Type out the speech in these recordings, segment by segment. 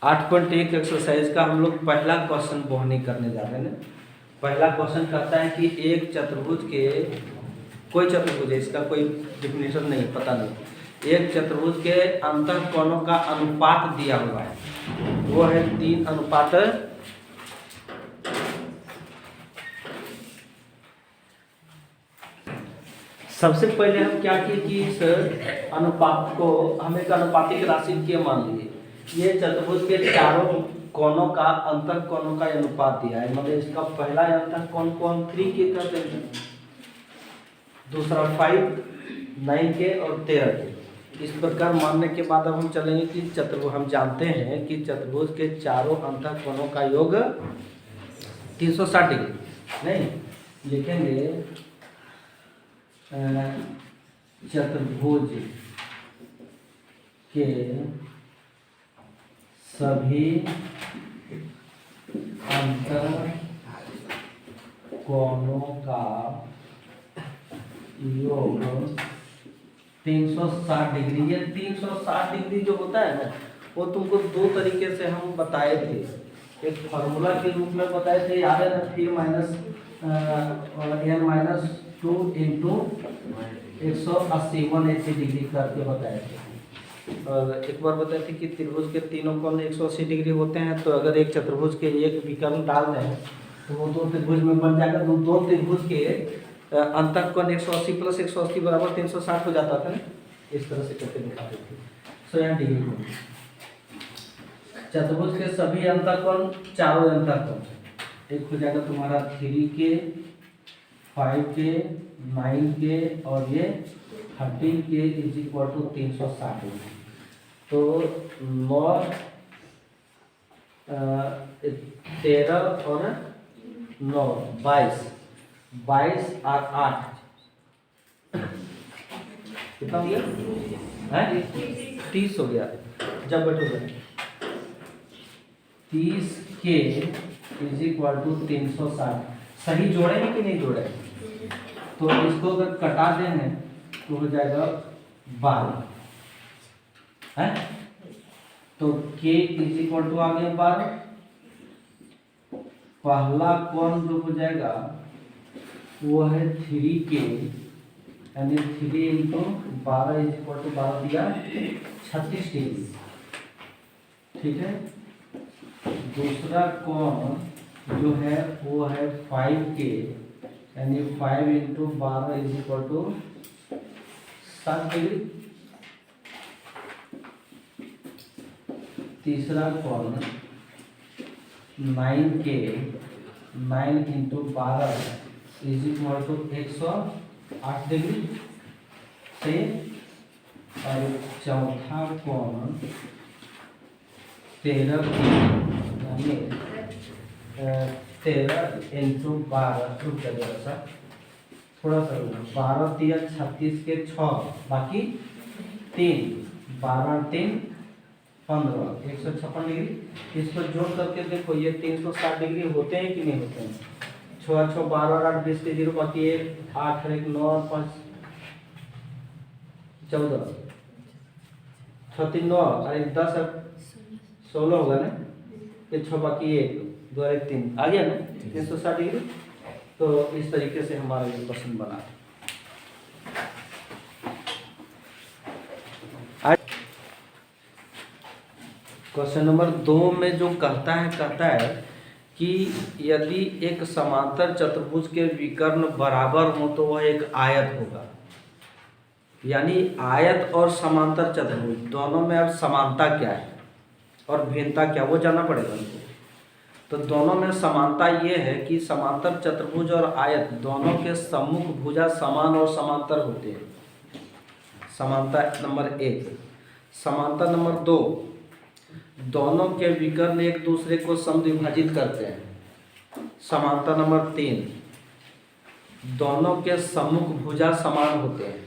8.1 exercise का हम लोग पहला क्वेश्चन बोहनी करने जा रहे हैं। पहला क्वेश्चन कहता है कि एक चतुर्भुज के, कोई चतुर्भुज है, इसका कोई डिफिनेशन नहीं, पता नहीं, एक चतुर्भुज के अंतःकोणों का अनुपात दिया हुआ है, वो है 3:। सबसे पहले हम क्या किए कि इस अनुपात को हम एक अनुपातिक राशि के मान लिए। ये चतुर्भुज के चारों कोणों का अंतःकोणों का अनुपात दिया है, मतलब इसका पहला अंतःकोण को हम 3 के कहते हैं, दूसरा 5, 9 के और 13 के। इस प्रकार मानने के बाद अब हम चलेंगे कि चतुर्भुज, हम जानते हैं कि चतुर्भुज के चारों अंतःकोणों का योग 360 डिग्री। नहीं लिखेंगे चतुर्भुज के सभी अंतःकोणों का योग 360 डिग्री। ये 360 डिग्री जो होता है ना, वो तुमको दो तरीके से हम बताए थे। एक फार्मूला के रूप में बताए थे, याद है ना, फिर -2 इंटू 180 180 डिग्री करके बताए थे। और एक बार बताए थे कि त्रिभुज के तीनों कोण 180 डिग्री होते हैं, तो अगर एक चतुर्भुज के एक विकर्ण डाल दें तो वो दो त्रिभुज में बन जाएगा। दो त्रिभुज के अंतःकोण 180 + 180 = 360 हो जाता था ना, इस तरह से करके दिखाते थे। 100 डिग्री को चतुर्भुज के सभी अंतःकोण, चारों अंतःकोण, एक हो जाएगा तुम्हारा 3 के, 5 के, 9 के और ये 13 के = 360 डिग्री। तो 9, 13 और 9 22 और 8 कितना हो गया है? 30 हो गया। जब बैठोगे 30 के = 360, सही जोड़े हैं कि नहीं जोड़े? तो इसको अगर कटा देंगे तो हो जाएगा 12 है। तो k = आ गया 12। पहला कोण जो हो जाएगा वो है 3k, यानी 3 × 12 = 12 दिया 36 डिग्री, ठीक है। दूसरा कोण जो है वो है 5k, यानी 5 × 12 = 7 डिग्री। तीसरा कोण 9k, 9 × 12 = 108 डिग्री, सही। और चौथा कोण 13k, यानी 13 × 12, रुक जाएगा थोड़ा सा, 12 × 3 = 36 के 6, बाकी 3, 12 × 3 = 15, 156 डिग्री। इसको जोड़ करके देखो, ये 360 डिग्री होते हैं कि नहीं होते हैं? 6 × 6 = 12 और 8 20 के 0, बाकी 1 8 और 1 9 और 5 14, 6 3 9 और 1 10 और 16 होगा ना, ये 6 बाकी 1 2 और 1 3 आ गया ना 360 डिग्री। तो इस तरीके से हमारा ये क्वेश्चन बना। क्वेश्चन नंबर 2 में जो कहता है कि यदि एक समांतर चतुर्भुज के विकर्ण बराबर हो तो वह एक आयत होगा। यानी आयत और समांतर चतुर्भुज दोनों में अब समानता क्या है और भिन्नता क्या, वो जानना पड़ेगा हमको। तो दोनों में समानता ये है कि समांतर चतुर्भुज और आयत दोनों के सम्मुख भुजा समान और समांतर होते हैं। समानता नंबर 1। समानता नंबर 2, दोनों के विकर्ण एक दूसरे को समद्विभाजित करते हैं। समानता नंबर 3, दोनों के सम्मुख भुजा समान होते हैं।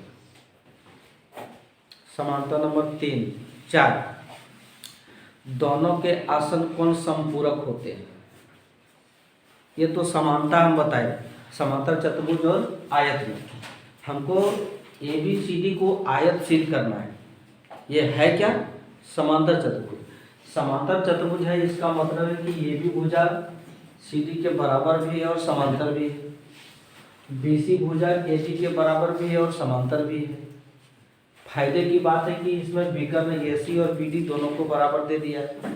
समानता नंबर 4, दोनों के आसन कोण समपूरक होते हैं। ये तो समानता हम बताए समांतर चतुर्भुज और आयत में। हमको ABCD को आयत सिद्ध करना है। ये है क्या? समांतर चतुर्भुज। समांतर चतुर्भुज है, इसका मतलब है कि ये भी भुजा CD के बराबर भी है और समांतर भी है, BC भुजा AD के बराबर भी है और समांतर भी है। फायदे की बात है कि इसमें विकर्ण AC और BD दोनों को बराबर दे दिया है।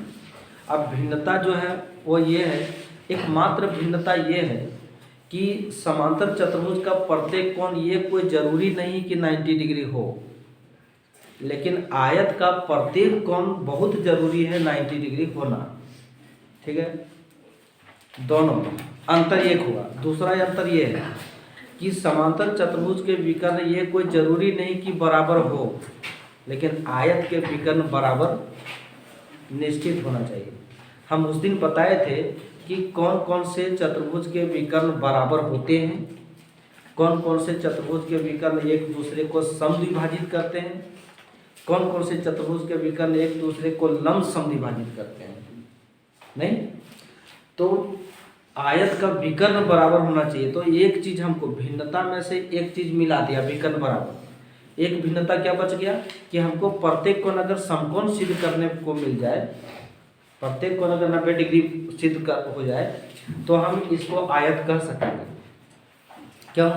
अब भिन्नता जो है वो ये है, एकमात्र भिन्नता ये है कि समांतर चतुर्भुज का प्रत्येक कोण ये कोई जरूरी नहीं कि 90 डिग्री हो, लेकिन आयत का प्रत्येक कोण बहुत जरूरी है 90 डिग्री होना। ठीक है, दोनों अंतर एक हुआ। दूसरा अंतर ये है कि समांतर चतुर्भुज के विकर्ण ये कोई जरूरी नहीं कि बराबर हो, लेकिन आयत के विकर्ण बराबर निश्चित होना चाहिए। हम उस दिन बताए थे कि कौन कौन से चतुर्भुज के विकर्ण बराबर होते हैं, कौन कौन से चतुर्भुज के विकर्ण एक दूसरे को समद्विभाजित करते हैं, कौन कौन से चतुर्भुज के विकर्ण एक दूसरे को लंब समद्विभाजित करते हैं। नहीं तो आयत का विकर्ण बराबर होना चाहिए। तो एक चीज हमको भिन्नता में से एक चीज मिला दिया, विकर्ण बराबर। एक भिन्नता क्या बच गया कि हमको प्रत्येक कोण अगर समकोण सिद्ध करने को मिल जाए, प्रत्येक कोण अगर 90 डिग्री सिद्ध हो जाए तो हम इसको आयत कह सकेंगे। क्यों?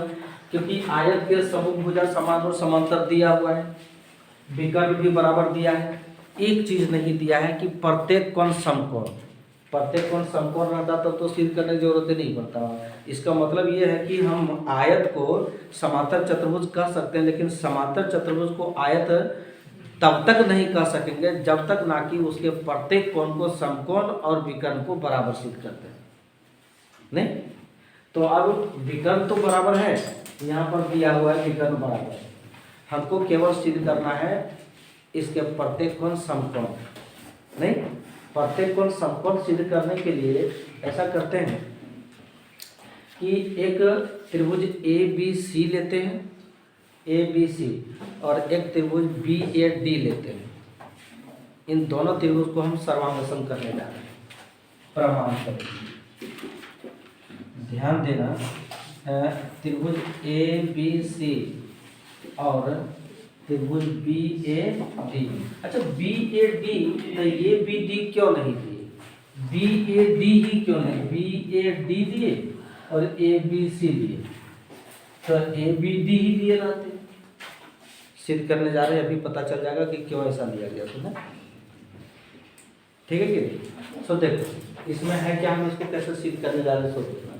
क्योंकि आयत के समभुज भुजा समान और समांतर दिया हुआ है, विकर्ण भी बराबर दिया है। एक चीज नहीं दिया है कि प्रत्येक कोण समकोण। प्रत्येक कोण समकोण रहता तो सिद्ध करने की जरूरत ही नहीं पड़ता। इसका मतलब ये है कि हम आयत को समांतर चतुर्भुज कह सकते हैं, लेकिन समांतर चतुर्भुज को आयत तब तक नहीं कह सकेंगे जब तक ना कि उसके प्रत्येक कोण को समकोण और विकर्ण को बराबर सिद्ध करते हैं। नहीं तो अब विकर्ण तो बराबर है, यहाँ पर दिया हुआ है विकर्ण बराबर है, हमको केवल सिद्ध करना है इसके प्रत्येक कोण समकोण। नहीं, प्रत्येक कोण समकोण सिद्ध करने के लिए ऐसा करते हैं कि एक त्रिभुज ABC लेते हैं, ABC, और एक त्रिभुज BAD लेते हैं। इन दोनों त्रिभुज को हम सर्वांगसम करने जा रहे हैं। प्रमाण करें, ध्यान देना, त्रिभुज ABC और त्रिभुज BAD। अच्छा, BAD तो ये BD क्यों नहीं दिए, BAD ही क्यों नहीं, BAD दिए और ABC दिए, तो ABD ही दिए रहते। सिद्ध करने जा रहे हैं, अभी पता चल जाएगा कि क्यों ऐसा लिया गया। सुना, ठीक है कि? सो देखो इसमें है क्या, हम इसको कैसे सिद्ध करने जा रहे हैं। सो देखना,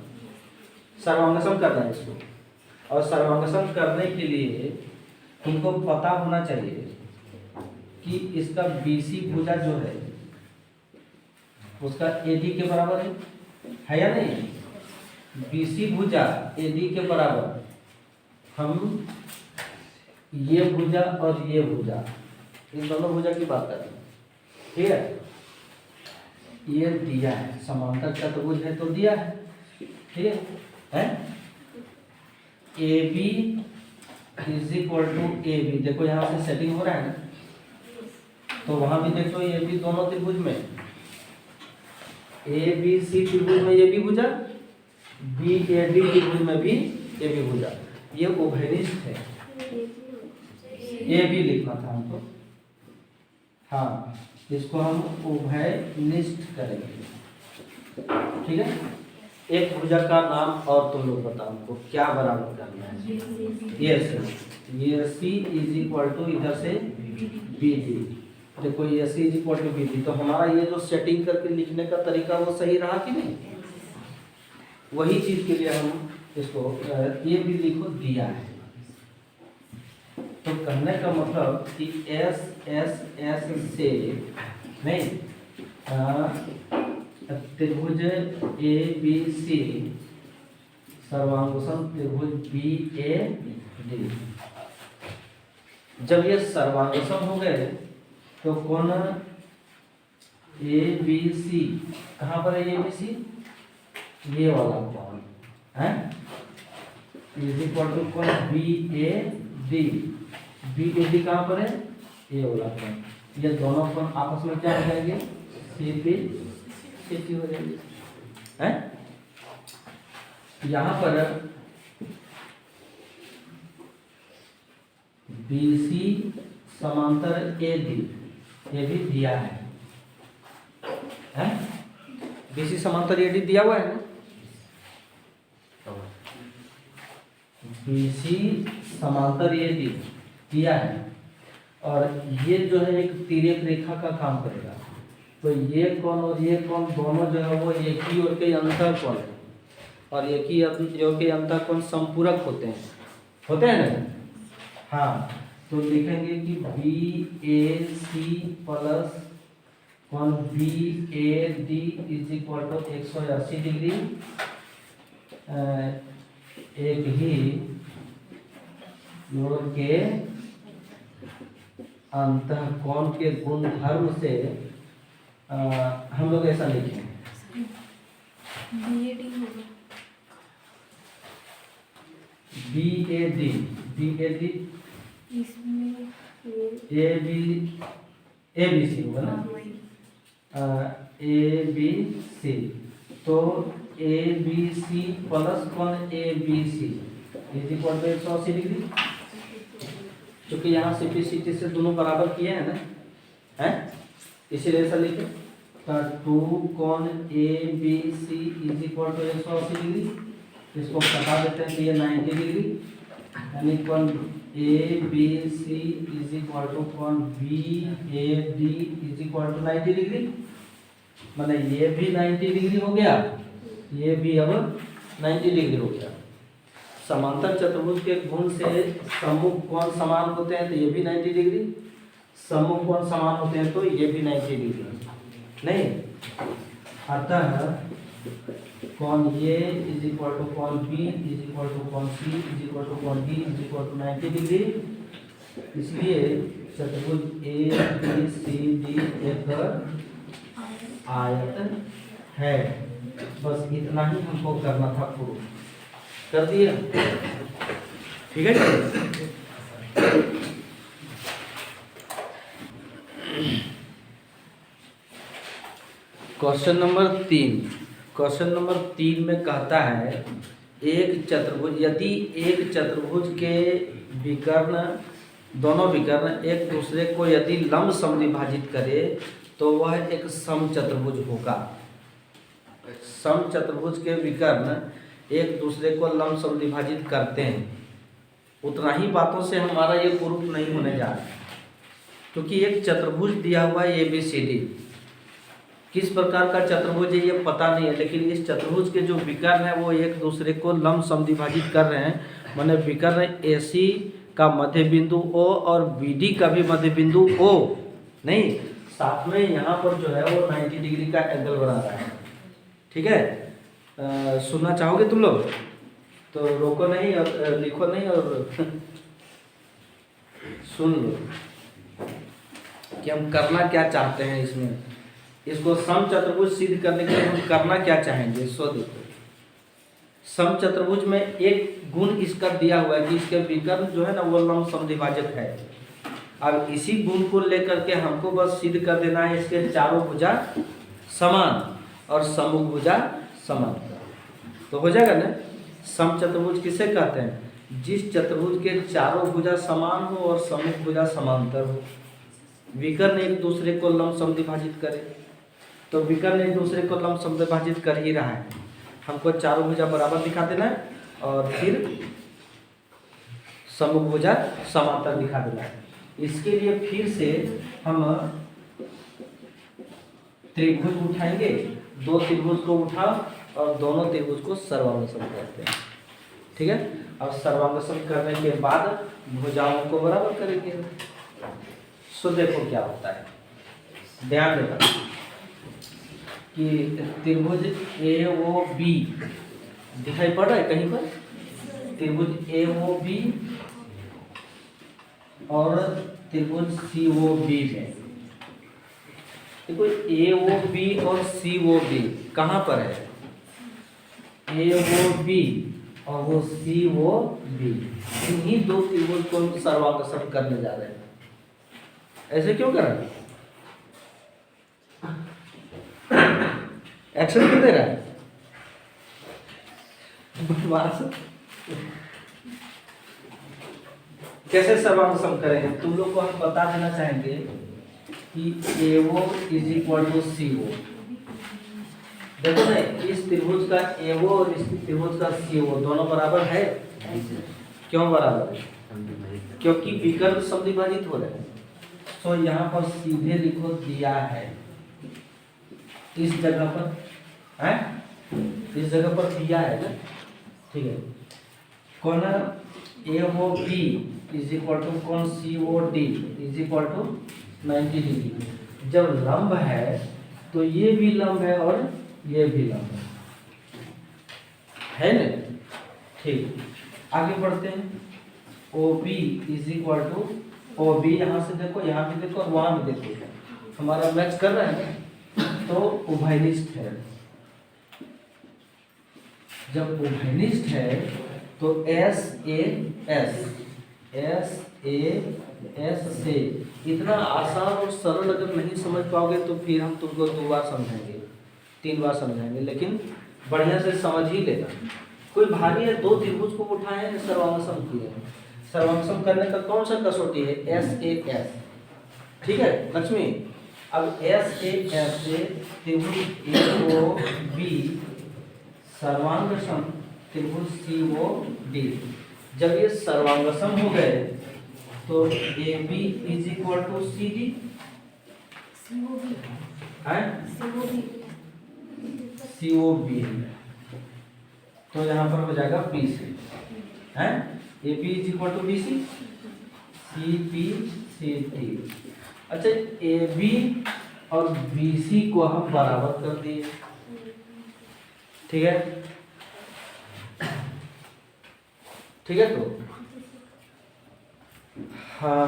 सर्वांगसम करना है इसको, और सर्वांगसम करने के लिए तुमको पता होना चाहिए कि इसका BC भुजा जो है उसका AD के बराबर है या नहीं। BC भुजा AD के बराबर, हम ये भुजा और ये भुजा, इन दोनों भुजा की बात कर रहे हैं। ठीक है, ये दिया है, समांतर चतुर्भुज है तो दिया है। ठीक है, AB is equal to AB। देखो यहाँ से सेटिंग हो रहा है ना, तो वहां भी देखो ये भी दोनों त्रिभुज में, ABC त्रिभुज में ये भी भुजा, BAD त्रिभुज में भी ये भी भुजा, ये उभयनिष्ठ है। ये भी लिखना था हमको, हाँ, इसको हम उभयनिष्ठ करेंगे। ठीक है, एक भुजा का नाम और तुम लोग बताओ हमको क्या बराबर करना है। ये C इज इक्वल टू इधर से BD। देखो ये C is equal to BD, तो हमारा ये जो सेटिंग करके लिखने का तरीका वो सही रहा कि नहीं। वही चीज के लिए हम इसको ये भी लिखो दिया है। तो कहने का मतलब कि S से नहीं, त्रिभुज ABC सर्वांगसम त्रिभुज BAD। जब ये सर्वांगसम हो गए तो कौन ABC कहाँ पर है, ABC ये वाला कौन है, इज इक्वल टू कौन BAD कहाँ पर है, ये वाला कौन। ये दोनों कौन आपस में क्या हो जाएंगे, CP हो जाएंगे। हैं, यहाँ पर BC समांतर AD ये भी दिया है, BC समांतर AD दिया हुआ है ना, BC समांतर AD दिया है, और ये जो है एक तिर्यक रेखा का काम करेगा। तो ये कोण और ये कोण दोनों जो है वो एक ही ओर के अंतर कोण है, और एक ही ओर के अंतर कोण संपूरक होते हैं ना। हाँ, तो लिखेंगे कि BAC प्लस कोण BAD is equal to 180 degree, एक ही ओर के अंतःकोण के गुणधर्म से हम लोग ऐसा लिखेंगे BAD इसमें ABC होगा ना, ABC, तो ABC प्लस कोण ABC is equal to 180 degree, क्योंकि यहाँ CPCT से दोनों बराबर किए हैं ना, हैं, इसीलिए ऐसा लिखे। तो 2 कोण ABC is equal to 180 degree, इसको घटा देते हैं तो ये 90 डिग्री, यानी कोण ABC इज इक्वल टू कोण BAD is equal to 90 degree, मतलब ये भी 90 डिग्री हो गया, ये भी अब 90 डिग्री हो गया। समांतर चतुर्भुज के गुण से सम्मुख कोण समान होते हैं तो ये भी 90 डिग्री, सम्मुख कोण समान होते हैं तो ये भी 90 डिग्री नहीं। अतः कोण A इज इक्वल टू कोण B इज इक्वल टू कोण C इज इक्वल टू कोण D is equal to 90 degree. इसलिए चतुर्भुज ABCD एक आयत है। बस इतना ही हमको करना था, प्रूफ कर दिया, ठीक है। क्वेश्चन नंबर 3 में कहता है एक चतुर्भुज, यदि एक चतुर्भुज के विकर्ण, दोनों विकर्ण एक दूसरे को यदि लंब समद्विभाजित करे तो वह एक समचतुर्भुज होगा। समचतुर्भुज के विकर्ण एक दूसरे को लंब समद्विभाजित करते हैं, उतना ही बातों से हमारा ये प्रूफ नहीं होने जा रहा है, क्योंकि एक चतुर्भुज दिया हुआ है ABCD, किस प्रकार का चतुर्भुज है ये पता नहीं है, लेकिन इस चतुर्भुज के जो विकर्ण है वो एक दूसरे को लंब समद्विभाजित कर रहे हैं। माने विकर्ण AC का मध्य बिंदु O और BD का भी मध्य बिंदु O नहीं, साथ में यहाँ पर जो है वो 90 डिग्री का एंगल बना रहा है, ठीक है। सुनना चाहोगे तुम लोग तो रोको नहीं और लिखो नहीं और सुन लो कि हम करना क्या चाहते हैं इसमें। इसको समचतुर्भुज सिद्ध करने के लिए हम करना क्या चाहेंगे, सो देखो। समचतुर्भुज में एक गुण इसका दिया हुआ है कि इसके विकर्ण जो है ना वो लंब समद्विभाजक है। अब इसी गुण को लेकर के हमको बस सिद्ध कर देना है इसके चारों भुजा समान और सम्मुख भुजा समान, तो हो जाएगा ना। समचतुर्भुज किसे कहते हैं, जिस चतुर्भुज के चारों भुजा समान हो और सम्मुख भुजा समांतर हो। विकर्ण एक दूसरे को लंब समद्विभाजित करे, तो विकर्ण एक दूसरे को लंब समद्विभाजित कर ही रहा है, हमको चारों भुजा बराबर दिखा देना है और फिर सम्मुख भुजा समांतर दिखा देना है। इसके लिए फिर से हम त्रिभुज उठाएंगे, दो त्रिभुज को उठाओ और दोनों त्रिभुज को सर्वांगसम करते हैं, ठीक है। अब सर्वांगसम करने के बाद भुजाओं को बराबर करेंगे। सो देखो क्या होता है, ध्यान देना कि त्रिभुज AOB दिखाई पड़ रहा है कहीं पर, त्रिभुज AOB और त्रिभुज COB में देखो AOB और COB कहाँ पर है, AOB और वो COB, इन्हीं दो त्रिभुज को हम सर्वांगसम करने जा रहे हैं। ऐसे क्यों कर रहे हैं, एक्शन क्यों दे रहा है, कैसे सर्वांगसम करेंगे तुम लोग को हम बता देना चाहेंगे कि AO is equal to CO, देखो ना, इस त्रिभुज का एओ और इस त्रिभुज का सीओ दोनों बराबर है। क्यों बराबर है? क्योंकि विकर्ण समद्विभाजित हो रहे हैं। तो यहाँ पर सीधे लिखो दिया है, इस जगह पर है, इस जगह पर दिया है ना, ठीक है। कौन AO B is equal to कौन CO D is equal to 90 degree. जब लंब है तो ये भी लंब है और ये भी लंब है ना, ठीक। आगे बढ़ते हैं। O B is equal to O B, यहाँ से देखो, यहाँ भी देखो और वहाँ भी देखो, हमारा मैच कर रहा है ना, तो उभयनिष्ठ है। जब उभयनिष्ठ है तो एस ए एस से, इतना आसान और सरल अगर नहीं समझ पाओगे तो फिर हम तुमको 2 बार समझाएंगे, 3 बार समझाएंगे, लेकिन बढ़िया से समझ ही लेना। कोई भारी है, 2 त्रिभुज को उठाए हैं, सर्वांगसम किए हैं। सर्वांगसम करने का कौन सा कसौटी है? एस ए एस, ठीक है लक्ष्मी। अब एस ए एस से त्रिभुज ए ओ बी सर्वांगसम त्रिभुज सी ओ डी। जब ये सर्वांगसम हो गए तो A B is equal to C D है, सी ओ बी, तो यहाँ पर हो जाएगा बी सी है। A B is equal to B C, C P C T. अच्छा, ए बी और बी सी को हम बराबर कर दिए, ठीक है, ठीक है। तो हाँ,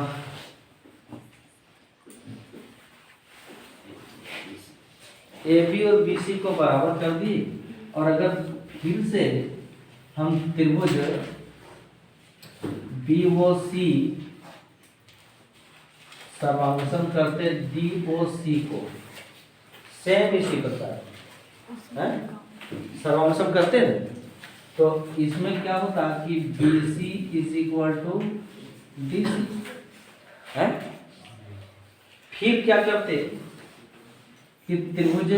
ए बी और बी सी को बराबर कर दी। और अगर फिर से हम त्रिभुज बी ओ सी सर्वांगसम करते डी ओ सी को, सेम इसी करता है, सर्वांगसम करते हैं, तो इसमें क्या होता कि B C is equal to D C है। फिर क्या करते कि त्रिभुज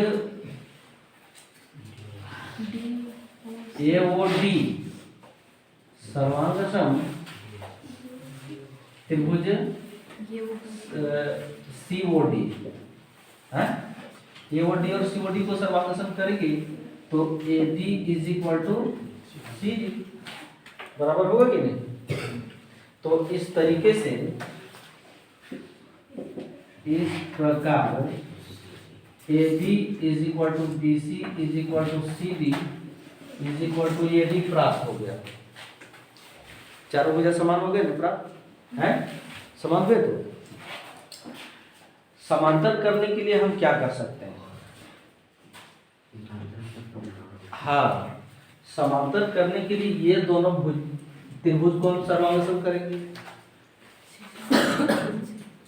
ए ओ डी सर्वांगसम त्रिभुज सी ओ डी है। ए ओ डी और सी ओ डी को सर्वांगसम करेंगे तो A D is equal to C D, बराबर होगा कि नहीं? तो इस तरीके से, इस प्रकार A B is equal to B C is equal to C D is equal to A D प्राप्त हो गया। चारों भुजा समान हो गए ना, प्राप्त है, समान हुए। तो समांतर करने के लिए हम क्या कर सकते हैं? हाँ, समांतर करने के लिए ये दोनों त्रिभुज को हम सर्वांगसम करेंगे।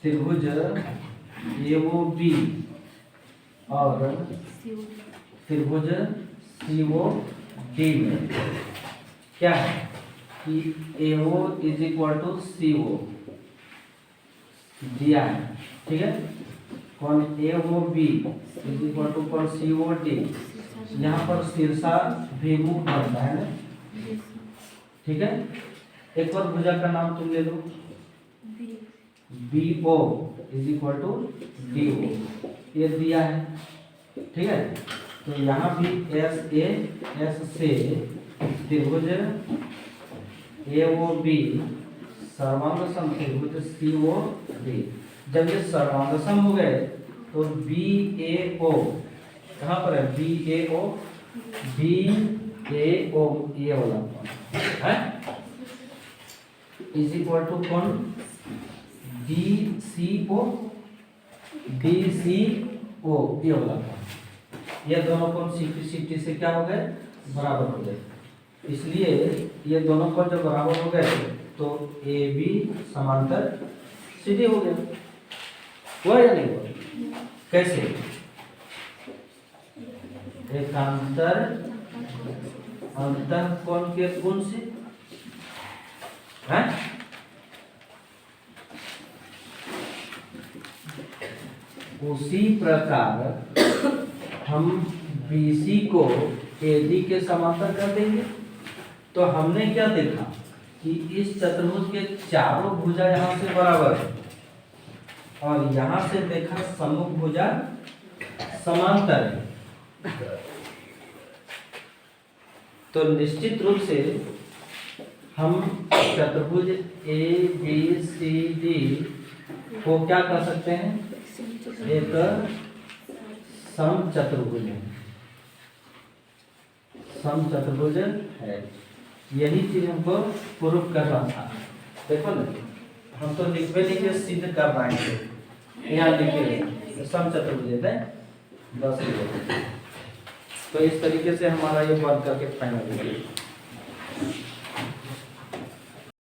त्रिभुज ए ओ बी और त्रिभुज सी ओ डी में क्या है कि A O is equal to C O दिया है, ठीक है। कौन A O B is equal to कौन सी ओ डी, यहाँ पर शीर्षा भेमुख बनता है ना, ठीक है। एक और भुजा का नाम तुम ले लो, B O is equal to D O, ये दिया है, ठीक है। तो यहाँ भी एस ए एस से त्रिभुज ए ओ बी सर्वांगसम त्रिभुज सी ओ डी। जब ये सर्वांगसम हो गए तो बी ए ओ, कहाँ पर है? बी ए ओ, बी ए ओ ये वाला है, इज इक्वल टू कौन? डी सी ओ, डी सी ओ ये वाला, ये दोनों कौन सी से क्या हो गए? बराबर हो गए। इसलिए ये दोनों को जब बराबर हो गए तो ए बी समांतर सी डी हो गया। हुआ या नहीं हुआ? कैसे? एकांतर अंतःकोण के गुण से है। उसी प्रकार हम BC को AD के समांतर कर देंगे। तो हमने क्या देखा कि इस चतुर्भुज के चारों भुजा यहाँ से बराबर है और यहाँ से देखा सम्मुख भुजा समांतर है। तो निश्चित रूप से हम चतुर्भुज ABCD को क्या कर सकते हैं, एक समचतुर्भुज है, समचतुर्भुज है। यही चीज हमको प्रूफ करना था। देखो ना, हम तो लिखवे नहीं के सिद्ध कर रहे हैं, यहाँ लिखे समचतुर्भुज है बस। तो इस तरीके से हमारा ये वर्क करके फाइनल हो गया।